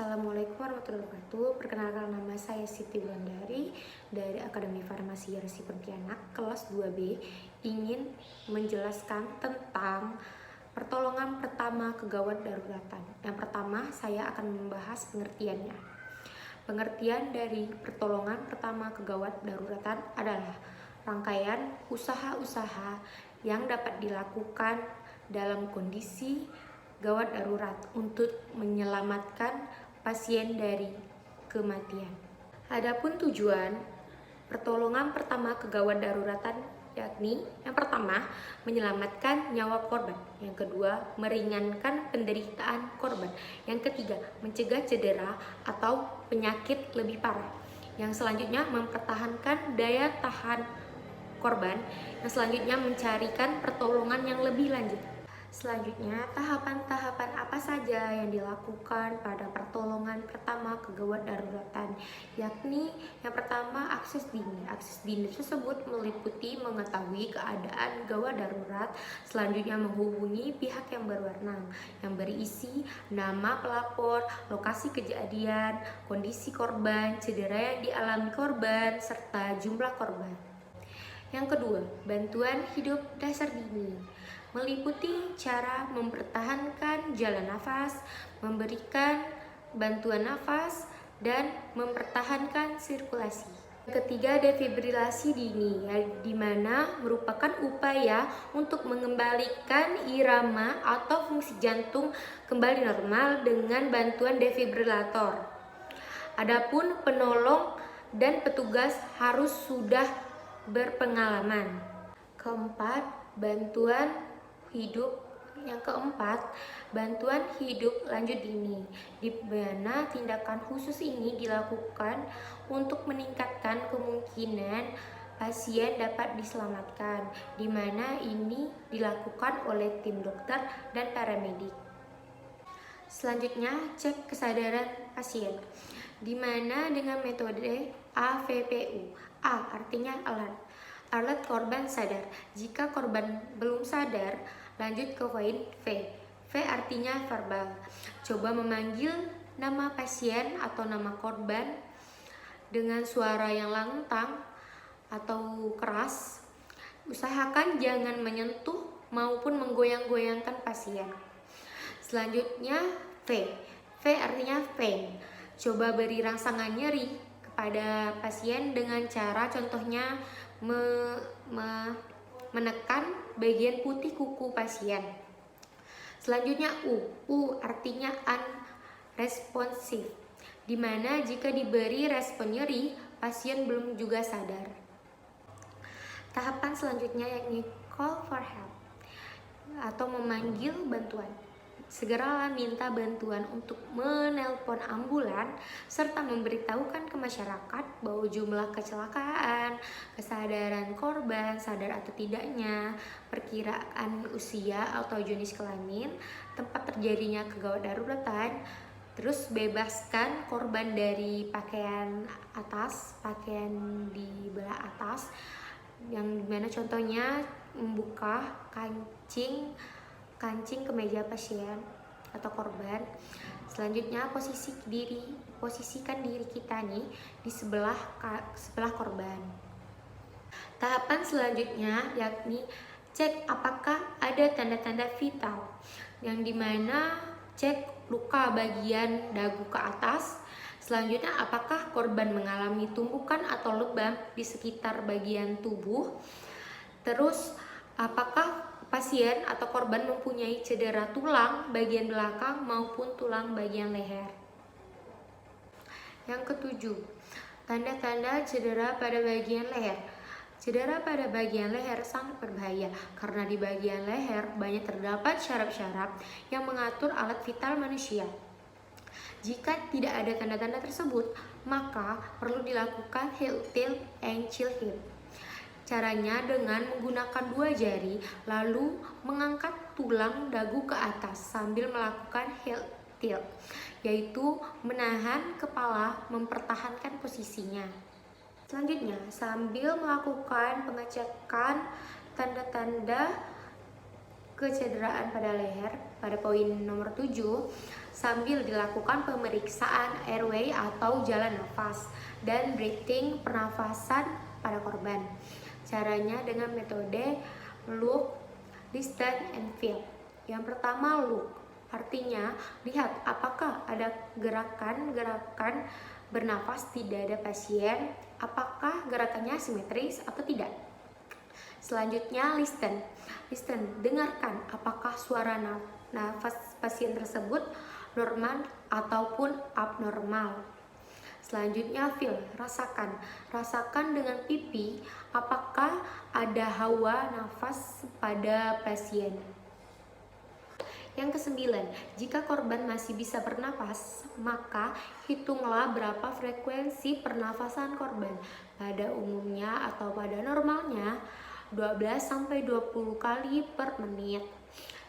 Assalamualaikum warahmatullahi wabarakatuh. Perkenalkan, nama saya Siti Wulandari dari Akademi Farmasi Yarsi Pontianak kelas 2B. Ingin menjelaskan tentang pertolongan pertama kegawat daruratan. Yang pertama, saya akan membahas pengertiannya. Pengertian dari pertolongan pertama kegawat daruratan adalah rangkaian usaha-usaha yang dapat dilakukan dalam kondisi gawat darurat untuk menyelamatkan pasien dari kematian. Adapun tujuan pertolongan pertama kegawat daruratan yakni yang pertama, menyelamatkan nyawa korban. Yang kedua, meringankan penderitaan korban. Yang ketiga, mencegah cedera atau penyakit lebih parah. Yang selanjutnya, mempertahankan daya tahan korban. Yang selanjutnya, mencarikan pertolongan yang lebih lanjut. Selanjutnya, tahapan-tahapan apa saja yang dilakukan pada pertolongan pertama kegawat daruratan, yakni yang pertama, akses dini. Akses dini tersebut meliputi mengetahui keadaan gawat darurat, selanjutnya menghubungi pihak yang berwenang yang berisi nama pelapor, lokasi kejadian, kondisi korban, cedera yang dialami korban, serta jumlah korban. Yang kedua, bantuan hidup dasar dini meliputi cara mempertahankan jalan nafas, memberikan bantuan nafas, dan mempertahankan sirkulasi. Ketiga, defibrilasi dini, di mana merupakan upaya untuk mengembalikan irama atau fungsi jantung kembali normal dengan bantuan defibrilator. Adapun penolong dan petugas harus sudah berpengalaman. Keempat, bantuan hidup. Yang keempat, bantuan hidup lanjut dini, di mana tindakan khusus ini dilakukan untuk meningkatkan kemungkinan pasien dapat diselamatkan, di mana ini dilakukan oleh tim dokter dan paramedik. Selanjutnya, cek kesadaran pasien, di mana dengan metode AVPU. A artinya alat korban sadar. Jika korban belum sadar, lanjut ke poin V. V artinya verbal. Coba memanggil nama pasien atau nama korban dengan suara yang lantang atau keras. Usahakan jangan menyentuh maupun menggoyang-goyangkan pasien. Selanjutnya V. V artinya pain. Coba beri rangsangan nyeri kepada pasien dengan cara contohnya menekan bagian putih kuku pasien. Selanjutnya U. U artinya unresponsive, di mana jika diberi respon nyeri, pasien belum juga sadar. Tahapan selanjutnya yakni call for help atau memanggil bantuan. Segeralah minta bantuan untuk menelpon ambulan serta memberitahukan ke masyarakat bahwa jumlah kecelakaan, kesadaran korban, sadar atau tidaknya, perkiraan usia atau jenis kelamin, tempat terjadinya kegawat daruratan, terus bebaskan korban dari pakaian atas, pakaian di belah atas, yang dimana contohnya membuka kancing kemeja pasien atau korban. Selanjutnya posisikan diri kita nih di sebelah korban. Tahapan selanjutnya yakni cek apakah ada tanda-tanda vital, yang dimana cek luka bagian dagu ke atas. Selanjutnya, apakah korban mengalami tumbukan atau lebam di sekitar bagian tubuh. Terus, apakah pasien atau korban mempunyai cedera tulang bagian belakang maupun tulang bagian leher. Yang ketujuh, tanda-tanda cedera pada bagian leher. Cedera pada bagian leher sangat berbahaya karena di bagian leher banyak terdapat syaraf-syaraf yang mengatur alat vital manusia. Jika tidak ada tanda-tanda tersebut, maka perlu dilakukan heel tilt and chill hip. Caranya dengan menggunakan 2 jari lalu mengangkat tulang dagu ke atas sambil melakukan heel tilt, yaitu menahan kepala mempertahankan posisinya. Selanjutnya, sambil melakukan pengecekan tanda-tanda kecederaan pada leher, pada poin nomor 7 sambil dilakukan pemeriksaan airway atau jalan nafas dan breathing pernafasan pada korban. Caranya dengan metode look, listen, and feel. Yang pertama look, artinya lihat apakah ada gerakan-gerakan bernafas di dada pasien, apakah gerakannya simetris atau tidak. Selanjutnya listen, dengarkan apakah suara nafas pasien tersebut normal ataupun abnormal. Selanjutnya feel, rasakan dengan pipi apakah ada hawa nafas pada pasien. Yang kesembilan, jika korban masih bisa bernapas, maka hitunglah berapa frekuensi pernafasan korban. Pada umumnya atau pada normalnya 12-20 kali per menit.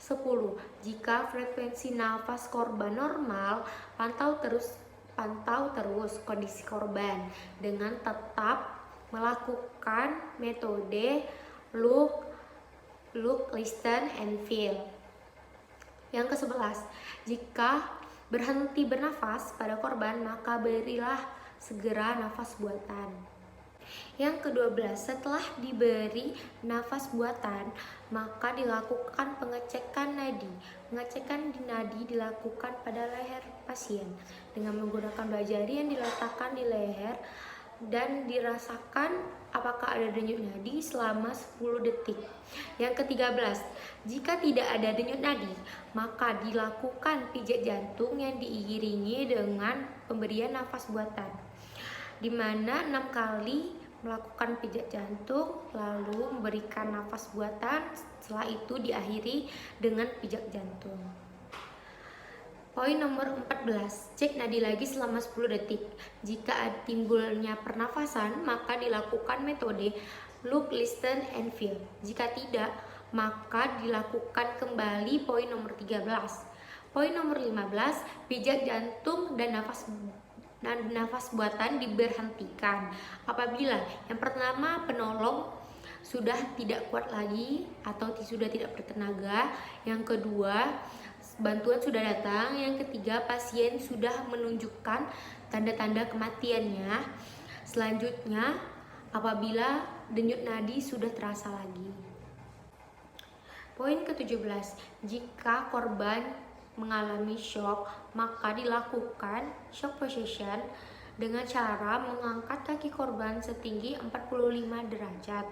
10. Jika frekuensi nafas korban normal, pantau terus kondisi korban dengan tetap melakukan metode look, listen, and feel. Yang ke-11, jika berhenti bernafas pada korban, maka berilah segera nafas buatan. Yang ke-12, setelah diberi nafas buatan, maka dilakukan pengecekan nadi. Pengecekan nadi dilakukan pada leher pasien dengan menggunakan dua jari yang diletakkan di leher dan dirasakan apakah ada denyut nadi selama 10 detik. Yang ke-13, jika tidak ada denyut nadi, maka dilakukan pijat jantung yang diiringi dengan pemberian nafas buatan, di mana 6 kali melakukan pijat jantung, lalu memberikan nafas buatan, setelah itu diakhiri dengan pijat jantung. Poin nomor 14, cek nadi lagi selama 10 detik. Jika timbulnya pernafasan, maka dilakukan metode look, listen, and feel. Jika tidak, maka dilakukan kembali poin nomor 13. Poin nomor 15, pijat jantung dan nafas buatan diberhentikan apabila yang pertama penolong sudah tidak kuat lagi atau sudah tidak bertenaga, yang kedua bantuan sudah datang, yang ketiga pasien sudah menunjukkan tanda-tanda kematiannya, selanjutnya apabila denyut nadi sudah terasa lagi. Poin ke-17, jika korban mengalami shock, maka dilakukan shock position dengan cara mengangkat kaki korban setinggi 45 derajat.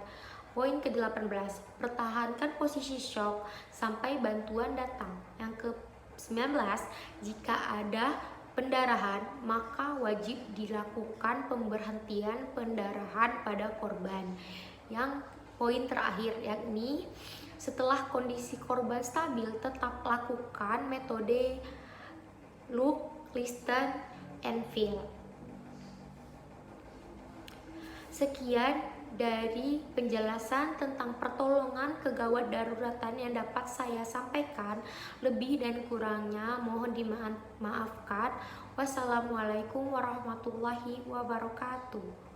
Poin ke-18, pertahankan posisi shock sampai bantuan datang. Yang ke-19, jika ada pendarahan, maka wajib dilakukan pemberhentian pendarahan pada korban. Yang poin terakhir yakni setelah kondisi korban stabil, tetap lakukan metode look, listen, and feel. Sekian dari penjelasan tentang pertolongan kegawat daruratan yang dapat saya sampaikan. Lebih dan kurangnya mohon dimaafkan. Wassalamualaikum warahmatullahi wabarakatuh.